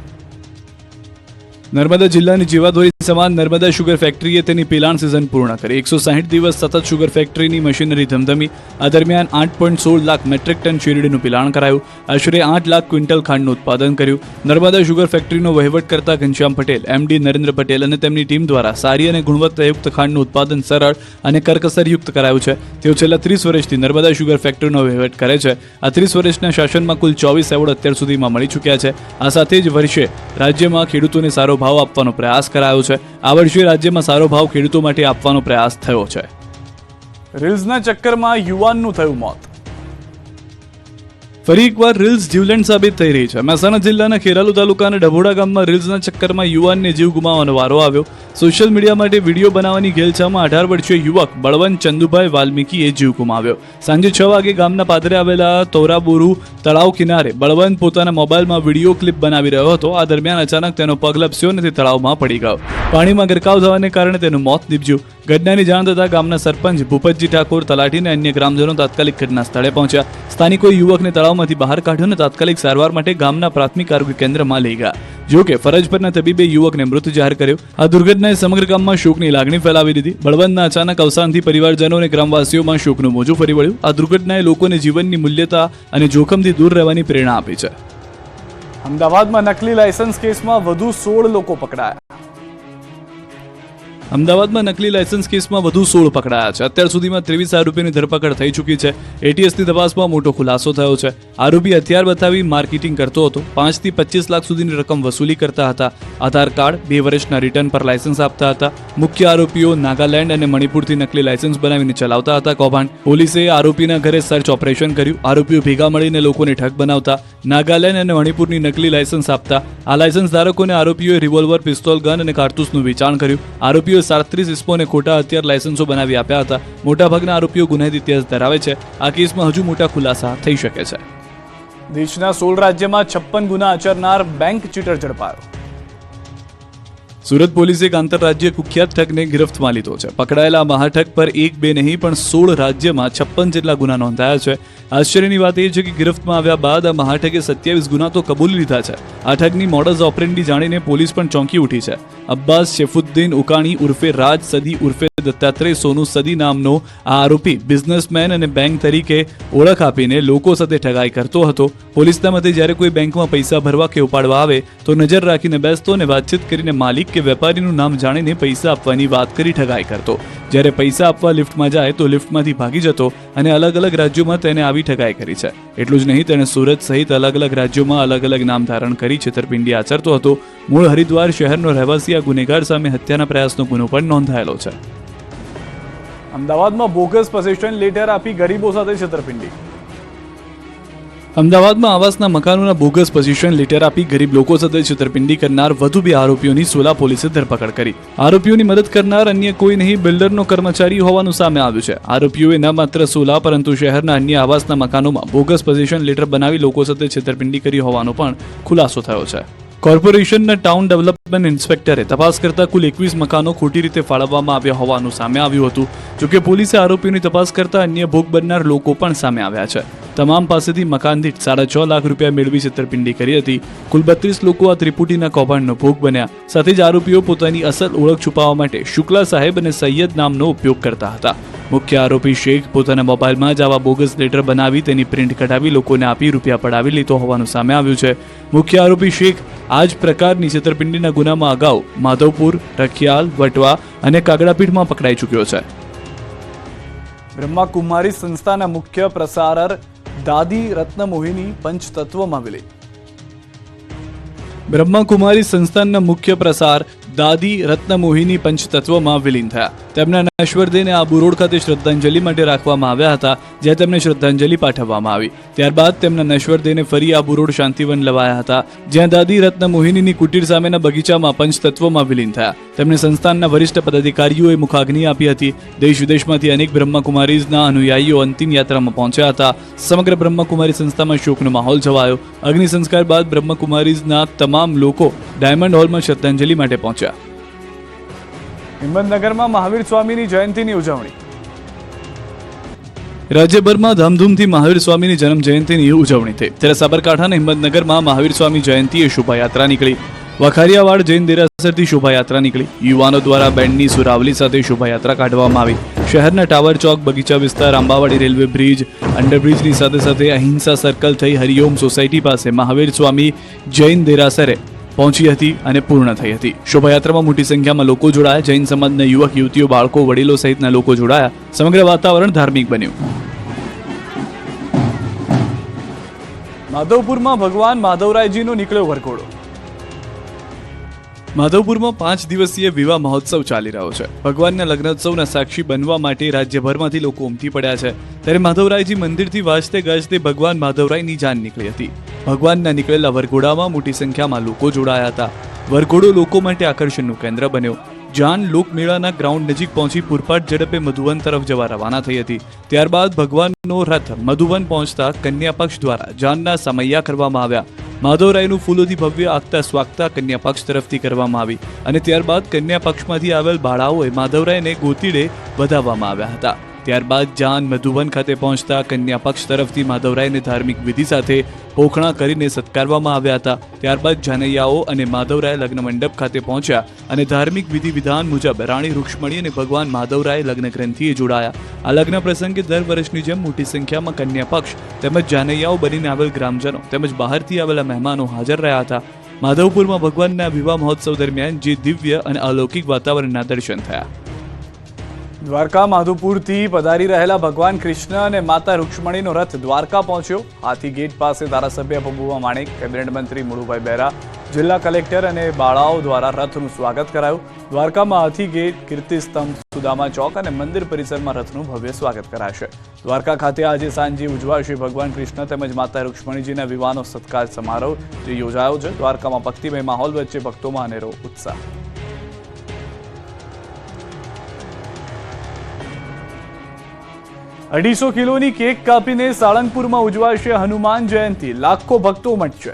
નર્મદા જિલ્લાની જીવાદોરી સમાન નર્મદા શુગર ફેક્ટરીએ તેની પિલાણ સિઝન પૂર્ણ કરી. 160 દિવસ સતત શુગર ફેક્ટરીની મશીનરી ધમધમી. આ દરમિયાન 8.16 લાખ મેટ્રિક ટન શેરડીનું પિલાણ કરાયું. આશરે 8 લાખ ક્વિન્ટલ ખાંડનું ઉત્પાદન કર્યું. નર્મદા શુગર ફેક્ટરીનો વહીવટ કરતા ઘનશ્યામ પટેલ, એમડી નરેન્દ્ર પટેલ અને તેમની ટીમ દ્વારા સારી અને ગુણવત્તાયુક્ત ખાંડનું ઉત્પાદન સરળ અને કરકસરયુક્ત કરાયું છે. તેઓ છેલ્લા 30 વર્ષથી નર્મદા શુગર ફેક્ટરીનો વહીવટ કરે છે. આ 30 વર્ષના શાસનમાં કુલ 24 એવોર્ડ અત્યાર સુધીમાં મળી ચૂક્યા છે. આ સાથે જ વર્ષે રાજ્યમાં ખેડૂતોને સારો ભાવ આપવાનો પ્રયાસ કરાયો છે. આ વર્ષે રાજ્યમાં સારો ભાવ ખેડૂતો માટે આપવાનો પ્રયાસ થયો છે. રીલ્સના ચક્કરમાં યુવાનનું થયું મોત. ફરી એકવાર રીલ્સ જીવલેણ સાબિત થઈ રહી છે. મહેસાણા જિલ્લાના ખેરાલુ તાલુકાના ડભોડા ગામમાં રીલ્સના ચક્કરમાં યુવાનને જીવ ગુમાવવાનો વારો આવ્યો. સોશિયલ મીડિયા માટે વિડીયો બનાવવાની ઘેલછામાં 18 વર્ષીય યુવક બળવંત ચંદુભાઈ વાલ્મીકીએ જીવ ગુમાવ્યો. સાંજે 6 વાગે ગામના પાદરે આવેલા તોરાબોરુ તળાવ કિનારે બળવંત પોતાના મોબાઈલમાં વિડીયો ક્લિપ બનાવી રહ્યો હતો. આ દરમિયાન અચાનક તેનો પગ લપસ્યો અને તે તળાવમાં પડી ગયો. પાણીમાં ગરકાવ થવાને કારણે તેનું મોત નીપજ્યું. ઘટનાની જાણ થતાં ગામના સરપંચ ભૂપતજી ઠાકોર, તલાટી અને અન્ય ગ્રામજનો તાત્કાલિક ઘટના સ્થળે પહોંચ્યા. સ્થાનિકોએ યુવકને તળાવમાંથી બહાર કાઢ્યો અને તાત્કાલિક સારવાર માટે ગામના પ્રાથમિક આરોગ્ય કેન્દ્રમાં લઈ ગયા. જો કે ફરજ પરના તબીબે યુવકને મૃત જાહેર કર્યો. આ દુર્ઘટનાએ સમગ્ર ગામમાં શોકની લાગણી ફેલાવી દીધી. બળવંતના અચાનક અવસાનથી પરિવારજનો અને ગ્રામવાસીઓમાં શોકનું મોજું ફરી વળ્યું. આ દુર્ઘટનાએ લોકોને જીવનની મૂલ્યતા અને જોખમથી દૂર રહેવાની પ્રેરણા આપી છે. અમદાવાદમાં નકલી લાયસન્સ કેસમાં વધુ 16 લોકો પકડાયા. અમદાવાદમાં નકલી લાયસન્સ કેસમાં વધુ 16 પકડાયા છે. અત્યાર સુધીમાં 23 આરોપીની ધરપકડ થઈ ચૂકી છે. એટીએસની તપાસમાં મોટો ખુલાસો થયો છે. આરોપી હથિયાર બતાવી માર્કેટિંગ કરતો હતો. 5 થી 25 લાખ સુધીની રકમ વસૂલી કરતા હતા. આધાર કાર્ડ, 2 વર્ષના રિટર્ન પર લાયસન્સ આપતા હતા. મુખ્ય આરોપીઓ નાગાલેન્ડ અને મણિપુરથી નકલી લાયસન્સ બનાવીને ચલાવતા હતા કૌભાંડ. પોલીસે આરોપીના ઘરે સર્ચ ઓપરેશન કર્યું. આરોપીઓ ભેગા મળીને લોકોને ઠગ બનાવતા. નાગાલેન્ડ અને મણિપુરની નકલી લાયસન્સ આપતા. આ લાયસન્સ ધારકોને આરોપીઓએ રિવોલ્વર, પિસ્તોલ, ગન અને કારતૂસનું વેચાણ કર્યું. આરોપીઓ 37 ઇસ્પોને ખોટા હથિયાર લાયસન્સો બનાવી આપ્યા હતા. મોટાભાગના આરોપીઓ ગુનાહિત ઇતિહાસ ધરાવે છે. આ કેસમાં હજુ મોટા ખુલાસા થઈ શકે છે. દેશના 16 રાજ્યમાં 56 ગુના આચરનાર બેંક ચીટર ઝડપાયો. સુરત પોલીસે એક આંતરરાજ્ય કુખ્યાત ઠગને ગિરફ્તમાં લીધો છે. પકડાયેલા મહાઠગ પર 1, 2 નહીં પણ 16 રાજ્યમાં 56 જેટલા ગુના નોંધાયા છે. આશ્ચર્યની વાત એ છે કે ગિરફ્તમાં આવ્યા બાદ આ મહાઠગે 27 ગુના તો કબૂલી લીધા છે. આ ઠગની મોડસ ઓપરેન્ડી જાણીને પોલીસ પણ ચોંકી ઉઠી છે. અબ્બાસ શેફુદ્દીન ઉકાણી ઉર્ફે રાજ સદી ઉર્ફે દત્તાત્રેય સોનુ સદી નામનો આ આરોપી બિઝનેસમેન અને બેંક તરીકે ઓળખ આપીને લોકો સાથે ઠગાઈ કરતો હતો. પોલીસના મતે જ્યારે કોઈ બેંકમાં પૈસા ભરવા કે ઉપાડવા આવે તો નજર રાખીને બેસતો અને વાતચીત કરીને માલિક કે વેપારીનું નામ જાણીને પૈસા આપવાની વાત કરી ઠગાઈ કરતો. જ્યારે પૈસા આપવા લિફ્ટમાં જાય તો લિફ્ટમાંથી ભાગી જતો અને અલગ અલગ રાજ્યોમાં તેને આવી ઠગાઈ કરી છે. એટલું જ નહીં, તેણે સુરત સહિત અલગ અલગ રાજ્યોમાં અલગ અલગ નામ ધારણ કરી છેતરપિંડી આચરતો હતો. મૂળ હરિદ્વાર શહેરનો રહેવાસી આ ગુનેગાર સામે હત્યાના પ્રયાસનો ગુનો પણ નોંધાયેલો છે. અમદાવાદમાં બોગસ પોઝિશન લેટર આપી ગરીબો સાથે છેતરપિંડી. અમદાવાદમાં આવાસના મકાનોના બોગસ પોઝિશન લેટર આપી ગરીબ લોકો સાથે છેતરપિંડી કરનાર વધુ 2 આરોપીઓની સોલા પોલીસે ધરપકડ કરી. આરોપીઓની મદદ કરનાર અન્ય કોઈ નહીં, બિલ્ડરનો કર્મચારી હોવાનું સામે આવ્યું છે. આરોપીઓએ ન માત્ર સોલા પરંતુ શહેરના અન્ય આવાસના મકાનોમાં બોગસ પોઝિશન લેટર બનાવી લોકો સાથે છેતરપિંડી કરી હોવાનો પણ ખુલાસો થયો છે. કોર્પોરેશનના ટાઉન ડેવલપમેન્ટ ઇન્સ્પેક્ટરે તપાસ કરતા કુલ 21 મકાનો ખોટી રીતે ફાળવવામાં આવ્યા હોવાનું સામે આવ્યું હતું. જોકે પોલીસે આરોપીઓની તપાસ કરતા અન્ય ભોગ બનનાર લોકો પણ સામે આવ્યા છે. તમામ પાસેથી મકાન દીઠ 6.5 લાખ રૂપિયા મેળવી છેતરપિંડી કરી હતી. કુલ 32 લોકો આ ત્રિપુટીના કૌભાંડનો ભોગ બન્યા. સાથે જ આરોપીઓ પોતાની અસલ ઓળખ છુપાવવા માટે શુક્લા સાહેબ અને સૈયદ નામનો ઉપયોગ કરતા હતા. મુખ્ય આરોપી શેખ પોતાના મોબાઈલમાં જ આવા બોગસ લેટર બનાવી તેની પ્રિન્ટ કઢાવી લોકોને આપી રૂપિયા પડાવી લેતો હોવાનું સામે આવ્યું છે. મુખ્ય આરોપી શેખ આ જ પ્રકારની છેતરપિંડીના ગુનામાં અગાઉ માધવપુર, રખિયાલ, વટવા અને કાગડાપીઠમાં પકડાઈ ચૂક્યો છે. બ્રહ્માકુમારી સંસ્થાના મુખ્ય પ્રસારક દાદી રત્નમોહિની પંચતત્વમાં વિલીન. બ્રહ્માકુમારી સંસ્થાનના મુખ્ય પ્રસાર દાદી રત્નમોહિની પંચતત્વમાં વિલીન થયા. તેમના નશ્વર દેહને આબુ રોડ ખાતે શ્રદ્ધાંજલિ માટે રાખવામાં આવ્યા હતા, જ્યાં તેમને શ્રદ્ધાંજલિ પાઠવવામાં આવી. ત્યારબાદ તેમના નશ્વર દેહને ફરી આબુ રોડ શાંતિવન લવાયા હતા, જ્યાં દાદી રત્નમોહિનીની કુટીર સામેના બગીચામાં પંચતત્વમાં વિલીન થયા. તેમને સંસ્થાનના વરિષ્ઠ પદાધિકારીઓએ મુખાગ્નિ આપી હતી. દેશ વિદેશમાંથી અનેક બ્રહ્માકુમારીઝના અનુયાયીઓ અંતિમ યાત્રામાં પહોંચ્યા હતા. સમગ્ર બ્રહ્માકુમારી સંસ્થામાં શોકનો માહોલ છવાયો. અગ્નિ સંસ્કાર બાદ બ્રહ્માકુમારીઝના તમામ લોકો ડાયમંડ હોલમાં શ્રદ્ધાંજલિ માટે પહોંચ્યા. હિંમતનગરમાં મહાવીર સ્વામીની જયંતિની ઉજવણી. રાજ્યભરમાં ધામધૂમથી મહાવીર સ્વામીની જન્મ જયંતિની ઉજવણી થઈ. ત્યારે સાબરકાંઠાના હિંમતનગરમાં મહાવીર સ્વામી જયંતિએ શોભાયાત્રા નીકળી. વખારિયાવાડ જૈન દેરાસરથી શોભાયાત્રા નીકળી. યુવાનો દ્વારા બેન્ડની સુરાવલી સાથે શોભાયાત્રા કાઢવામાં આવી. શહેરના ટાવર ચોક, બગીચા વિસ્તાર, આંબાવાડી રેલવે બ્રિજ, અંડરબ્રિજની સાથે સાથે અહિંસા સર્કલ થઈ હરિઓમ સોસાયટી પાસે મહાવીર સ્વામી જૈન દેરાસરે પહોંચી હતી અને પૂર્ણ થઈ હતી. શોભાયાત્રામાં મોટી સંખ્યામાં લોકો જોડાયા. જૈન સમાજના યુવક યુવતીઓ, બાળકો, વડીલો સહિતના લોકો જોડાયા. સમગ્ર વાતાવરણ ધાર્મિક બન્યું. માધવપુરમાં ભગવાન માધવરાયજીનો નીકળ્યો વરઘોડો. માધવપુરમાં 5 દિવસીય વિવાહ મહોત્સવ ચાલી રહ્યો છે. ભગવાનના લગ્નોત્સવના સાક્ષી બનવા માટે રાજ્યભરમાંથી લોકો ઉમટી પડ્યા છે. ત્યારે માધવરાયજી મંદિરથી વાજતે ગાજતે ભગવાન માધવરાયની જાન નીકળી હતી. ભગવાનના નીકળેલા વરઘોડામાં મોટી સંખ્યામાં લોકો જોડાયા હતા. વરઘોડો લોકો માટે આકર્ષણનું કેન્દ્ર બન્યો. જાન લોકમેળાના ગ્રાઉન્ડ નજીક પહોંચી પૂરપાટ ઝડપે મધુવન તરફ જવા રવાના થઈ હતી. ત્યારબાદ ભગવાનનો રથ મધુવન પહોંચતા કન્યા પક્ષ દ્વારા જાનના સમૈયા કરવામાં આવ્યા. માધવરાયનું ફૂલોથી ભવ્ય આગતા સ્વાગતા કન્યા પક્ષ તરફથી કરવામાં આવી અને ત્યારબાદ કન્યા પક્ષમાંથી આવેલ બાળાઓએ માધવરાયને ગોતીડે વધાવવામાં આવ્યા હતા. ત્યારબાદ જાન મધુવન ખાતે પહોંચતા કન્યા પક્ષ તરફથી માધવરાયને ધાર્મિક વિધિ સાથે પોખણા કરીને સત્કારવામાં આવ્યા હતા. ત્યારબાદ જાનૈયાઓ અને માધવરાય લગ્ન મંડપ ખાતે પહોંચ્યા અને ધાર્મિક વિધિ વિધાન મુજબ રાણી રૂક્ષ્મણી અને ભગવાન માધવરાય લગ્ન ગ્રંથિએ જોડાયા. આ લગ્ન પ્રસંગે દર વર્ષની જેમ મોટી સંખ્યામાં કન્યા પક્ષ તેમજ જાનૈયાઓ બનીને આવેલ ગ્રામજનો તેમજ બહારથી આવેલા મહેમાનો હાજર રહ્યા હતા. માધવપુરમાં ભગવાનના વિવાહ મહોત્સવ દરમિયાન જે દિવ્ય અને અલૌકિક વાતાવરણના દર્શન થયા. દ્વારકા માધવપુરથી પધારી રહેલા ભગવાન કૃષ્ણ અને માતા રૂક્ષ્મણીનો રથ દ્વારકા પહોંચ્યો. હાથી ગેટ પાસે ધારાસભ્ય પબુભા માણેક, કેબિનેટ મંત્રી મુળુભાઈ બેરા, જિલ્લા કલેક્ટર અને બાળાઓ દ્વારા રથનું સ્વાગત કરાયું. દ્વારકામાં હાથી ગેટ, કીર્તિસ્તંભ, સુદામા ચોક અને મંદિર પરિસરમાં રથનું ભવ્ય સ્વાગત કરાશે. દ્વારકા ખાતે આજે સાંજે ઉજવાશે ભગવાન કૃષ્ણ તેમજ માતા રૂક્ષ્મણીજીના વિવાહનો સત્કાર સમારોહ જે યોજાયો છે. દ્વારકામાં ભક્તિમય માહોલ વચ્ચે ભક્તોમાં અનેરો ઉત્સાહ. 250 કિલોની કેક કાપીને સાળંગપુરમાં ઉજવાશે હનુમાન જયંતિ. લાખો ભક્તો ઉમટશે.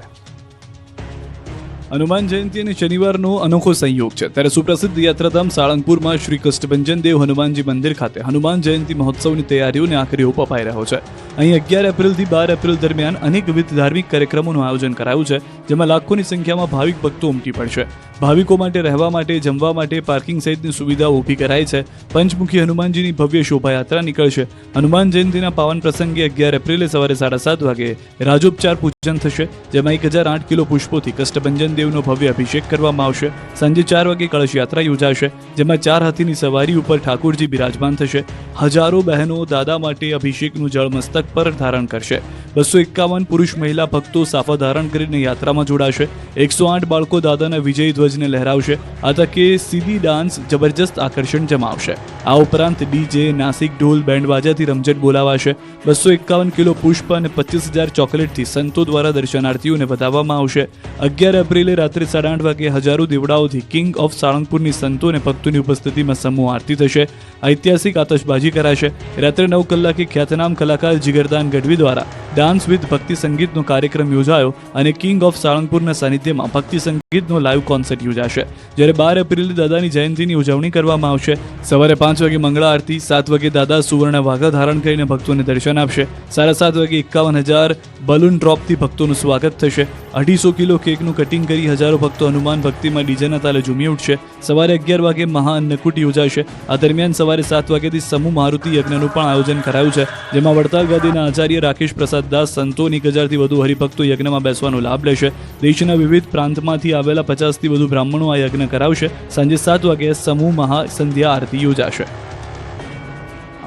હનુમાન જયંતિ અને શનિવારનો અનોખો સંયોગ છે. ત્યારે સુપ્રસિદ્ધ યાત્રાધામ સાળંગપુરમાં શ્રી કષ્ટભંજન દેવ હનુમાનજી મંદિર ખાતે હનુમાન જયંતિ મહોત્સવની તૈયારીઓને આખરી ઓપ અપાઈ રહ્યો છે. અહીં 11 એપ્રિલથી 12 એપ્રિલ દરમિયાન અનેકવિધ ધાર્મિક કાર્યક્રમોનું આયોજન કરાયું છે, જેમાં લાખોની સંખ્યામાં ભાવિક ભક્તો ઉમટી પડશે. ભાવિકો માટે રહેવા માટે, જમવા માટે પાર્કિંગ સહિતની સુવિધાઓ ઊભી કરાઈ છે. પંચમુખી હનુમાનજીની ભવ્ય શોભાયાત્રા નીકળશે. હનુમાન જયંતિના પાવન પ્રસંગે 11 એપ્રિલે સવારે 7:30 વાગે રાજોપચાર પૂજન થશે, જેમાં 1008 કિલો પુષ્પોથી કષ્ટભંજન દેવનો ભવ્ય અભિષેક કરવામાં આવશે. સાંજે 4 વાગે કળશ યાત્રા યોજાશે, જેમાં 4 હાથીની સવારી ઉપર ઠાકોરજી બિરાજમાન થશે. હજારો બહેનો દાદા માટે અભિષેકનું જળ મસ્તક પર ધારણ કરશે. 251 પુરુષ મહિલા ભક્તો સાફા ધારણ કરીને યાત્રામાં જોડાશે. 108 બાળકો દાદાના વિજય ધ્વજને લહેરાવશે. આ તકે સીધી ડાન્સ જબરજસ્ત આકર્ષણ જમાવશે. આ ઉપરાંત ડીજે, નાસિક ઢોલ, બેન્ડ બાજાથી રમઝટ બોલાવાશે. 251 કિલો પુષ્પ અને 25,000 ચોકલેટથી સંતો દ્વારા દર્શનાર્થીઓને વધાવવામાં આવશે. 11 એપ્રિલે રાત્રે 8:30 વાગે હજારો દીવડાઓથી કિંગ ઓફ સાળંગપુરની સંતો અને ભક્તોની ઉપસ્થિતિમાં સમૂહ આરતી થશે. ઐતિહાસિક આતશબાજી કરાશે. રાત્રે 9 કલાકે ખ્યાતનામ કલાકાર જીગરદાન ગઢવી દ્વારા ડાન્સ વિથ ભક્તિ સંગીતનો કાર્યક્રમ યોજાયો અને કિંગ ઓફ સાળંગપુરના સાનિધ્યમાં ભક્તિ સંગીતનો લાઈવ કોન્સર્ટ યોજાશે. જ્યારે 12 એપ્રિલે દાદાની જયંતિની ઉજવણી કરવામાં આવશે. સવારે 5 વાગે મંગળા આરતી, 7 વાગે દાદા સુવર્ણ વાઘા ધારણ કરીને ભક્તોને દર્શન આપશે. 7:30 વાગે 51,000 બલૂન ડ્રોપથી ભક્તોનું સ્વાગત થશે. 250 કિલો કેકનું કટિંગ કરી હજારો ભક્તો હનુમાન ભક્તિમાં ડીજેના તાલે ઝૂમી ઉઠશે. સવારે 11 વાગે મહાઅન્નકૂટ યોજાશે. આ દરમિયાન સવારે 7 વાગ્યાથી સમૂહ મારુતિ યજ્ઞનું પણ આયોજન કરાયું છે, જેમાં વડતાલ ગાદીના આચાર્ય રાકેશ પ્રસાદ દાસ સંતો 1,000થી વધુ હરિભક્તો યજ્ઞમાં બેસવાનો લાભ લેશે. દેશના વિવિધ પ્રાંતમાંથી આવેલા 50થી વધુ બ્રાહ્મણો આ યજ્ઞ કરાવશે. સાંજે 7 વાગે સમૂહ મહાસંધ્યા આરતી યોજાશે.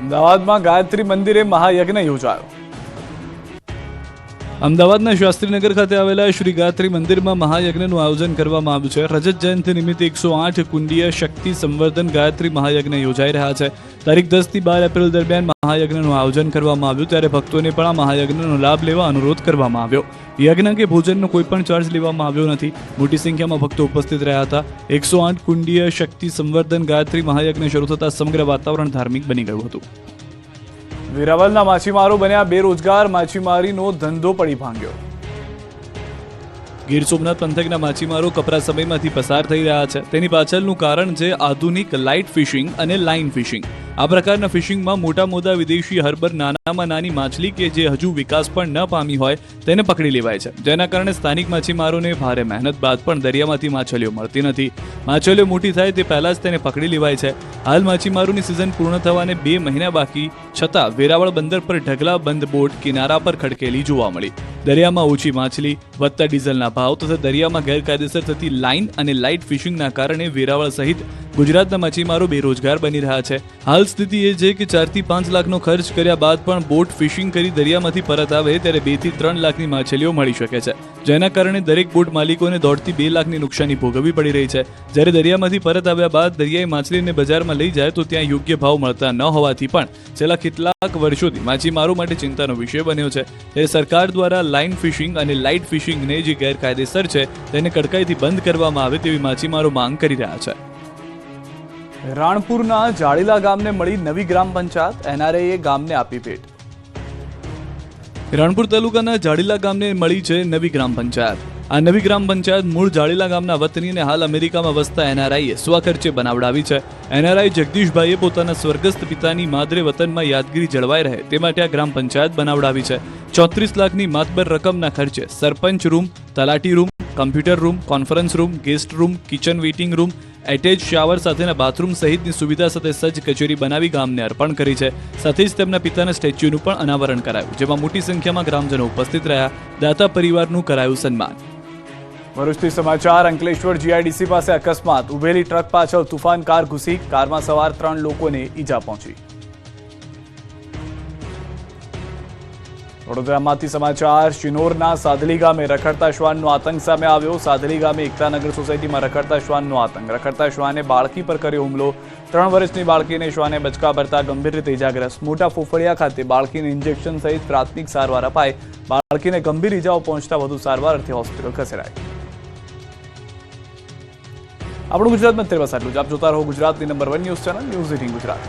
અમદાવાદમાં ગાયત્રી મંદિરે મહાયજ્ઞ યોજાયો. અમદાવાદના શાસ્ત્રીનગર ખાતે આવેલા શ્રી ગાયત્રી મંદિરમાં મહાયજ્ઞનું આયોજન કરવામાં આવ્યું છે. રજત જયંતિ નિમિત્તે 108 કુંડીય શક્તિ સંવર્ધન ગાયત્રી મહાયજ્ઞ યોજાઈ રહ્યા છે. તારીખ 10 થી 12 એપ્રિલ દરમિયાન મહાયજ્ઞનું આયોજન કરવામાં આવ્યું, ત્યારે ભક્તોને પણ આ મહાયજ્ઞનો લાભ લેવા અનુરોધ કરવામાં આવ્યો. યજ્ઞ કે ભોજનનો કોઈ પણ ચાર્જ લેવામાં આવ્યો નથી. મોટી સંખ્યામાં ભક્તો ઉપસ્થિત રહ્યા હતા. 108 કુંડીય શક્તિ સંવર્ધન ગાયત્રી મહાયજ્ઞ શરૂ થતાં સમગ્ર વાતાવરણ ધાર્મિક બની ગયું હતું. વેરાવળના માછીમારો બન્યા બેરોજગાર, માછીમારીનો ધંધો પડી ભાંગ્યો. ગીર સોમનાથ પંથકના માછીમારો કપરા સમયમાંથી પસાર થઈ રહ્યા છે. તેની પાછળનું કારણ છે આધુનિક લાઇટ ફિશિંગ અને લાઇન ફિશિંગ. આ પ્રકારના ફિશિંગમાં મોટા વિદેશી હર્બર નાનામાં નાની માછલી કે જે હજુ વિકાસ પણ ન પામી હોય તેને પકડી લેવાય છે, જેના કારણે સ્થાનિક માછીમારોને ભારે મહેનત બાદ પણ દરિયામાંથી માછલીઓ મળતી નથી. માછલીઓ મોટી થાય તે પહેલા જ તેને પકડી લેવાય છે. હાલ માછીમારોની સિઝન પૂર્ણ થવાને 2 મહિના બાકી છતાં વેરાવળ બંદર પર ઢગલા બંધ બોટ કિનારા પર ખડકેલી જોવા મળી. દરિયામાં ઓછી માછલી, વધતા ડીઝલના ભાવ તથા દરિયામાં ગેરકાયદેસર થતી લાઇન અને લાઇટ ફિશિંગના કારણે વેરાવળ સહિત ગુજરાતના માછીમારો બેરોજગાર બની રહ્યા છે. હાલ સ્થિતિ એ છે કે 4 થી 5 લાખનો ખર્ચ કર્યા બાદ પણ બોટ ફિશિંગ કરી દરિયામાંથી પરત આવે ત્યારે 2 થી 3 લાખની માછલીઓ મળી શકે છે, જેના કારણે દરેક બોટ માલિકોને 1.5 થી 2 લાખની નુકસાની ભોગવવી પડી રહી છે. જ્યારે દરિયામાંથી પરત આવ્યા બાદ દરિયાઈ માછલીને બજારમાં લઈ જાય તો ત્યાં યોગ્ય ભાવ મળતા ન હોવાથી પણ છેલ્લા કેટલાક વર્ષોથી માછીમારો માટે ચિંતાનો વિષય બન્યો છે. ત્યારે સરકાર દ્વારા લાઇન ફિશિંગ અને લાઇટ ફિશિંગને જે ગેરકાયદેસર છે તેને કડકાઈથી બંધ કરવામાં આવે તેવી માછીમારો માંગ કરી રહ્યા છે. રાણપુરના જાડીલા ગામને મળી નવી ગ્રામ પંચાયત, એનઆરઆઈએ ગામને આપી ભેટ. રાણપુર તાલુકાના જાડીલા ગામને મળી છે નવી ગ્રામ પંચાયત. આ નવી ગ્રામ પંચાયત મૂળ જાડીલા ગામના વતનીને હાલ અમેરિકામાં વસતા એનઆરઆઈએ સ્વખર્ચે બનાવડાવી છે. એનઆરઆઈ જગદીશભાઈએ પોતાના સ્વર્ગસ્થ પિતાની માદરે વતનમાં યાદગીરી જળવાઈ રહે તે માટે આ ગ્રામ પંચાયત બનાવડાવી છે. 34 લાખની માતબર રકમના ખર્ચે સરપંચ રૂમ, તલાટી room, computer room, conference room, guest room, kitchen waiting room, attach shower સાથેના બાથરૂમ સહિતની સુવિધા સાથે સજ્જ કચેરી બનાવી ગામને અર્પણ કરી છે. સાથે જ તેમના પિતાના સ્ટેચ્યુનું પણ અનાવરણ કરાયું, જેમાં મોટી સંખ્યામાં ગ્રામજનો ઉપસ્થિત રહ્યા. દાતા પરિવારનું કરાયું સન્માન. ભરૂચથી સમાચાર. અંકલેશ્વર જીઆઈડીસી પાસે અકસ્માત. ઉભેલી ટ્રક પાછળ તુફાન કાર ઘૂસી, કારમાં સવાર 3 લોકોને ઈજા પહોંચી. વડોદરામાંથી સમાચાર. શિનોરના સાધલી ગામે રખડતા શ્વાનનો આતંક સામે આવ્યો. સાધલી ગામે એકતાનગર સોસાયટીમાં રખડતા શ્વાનનો આતંક. રખડતા શ્વાને બાળકી પર કર્યો હુમલો. 3 વર્ષની બાળકીને શ્વાને બચકા ભરતા ગંભીર રીતે ઇજાગ્રસ્ત. મોટા ફોફળિયા ખાતે બાળકીને ઇન્જેક્શન સહિત પ્રાથમિક સારવાર અપાઈ. બાળકીને ગંભીર ઇજાઓ પહોંચતા વધુ સારવાર અર્થે હોસ્પિટલ ખસેડાઈ. આપણું ગુજરાતમાં અત્યારે બસ આટલું જ. આપ જોતા રહો ગુજરાતની number 1 news channel news 18 Gujarat.